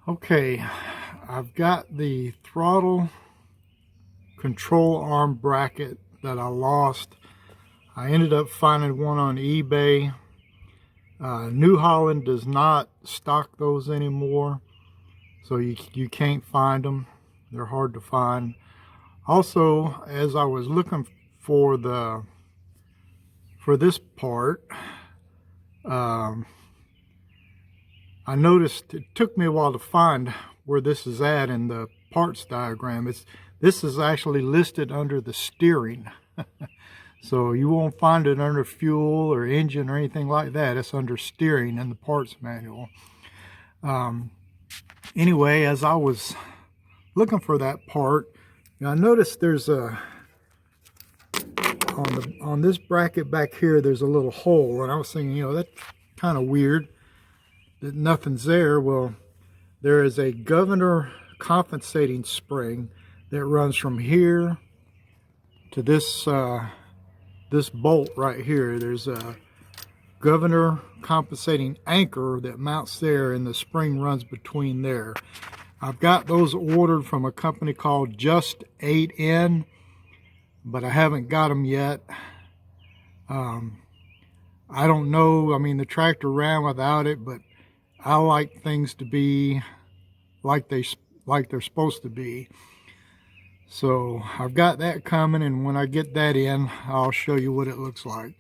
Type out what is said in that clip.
Okay, I've got the throttle control arm bracket that I lost. I ended up finding one on eBay. New Holland does not stock those anymore, so you can't find them. They're hard to find. Also, as I was looking for this part, I noticed it took me a while to find where this is at in the parts diagram. This is actually listed under the steering. So you won't find it under fuel or engine or anything like that. It's under steering in the parts manual. Anyway, as I was looking for that part, I noticed there's a on this bracket back here, there's a little hole, and I was thinking, that's kind of weird that nothing's there. Well, there is a governor compensating spring that runs from here to this this bolt right here. There's a governor compensating anchor that mounts there, and the spring runs between there. I've got those ordered from a company called Just 8N, but I haven't got them yet. I don't know. I mean, the tractor ran without it, but I like things to be like they're supposed to be. So I've got that coming, and when I get that in, I'll show you what it looks like.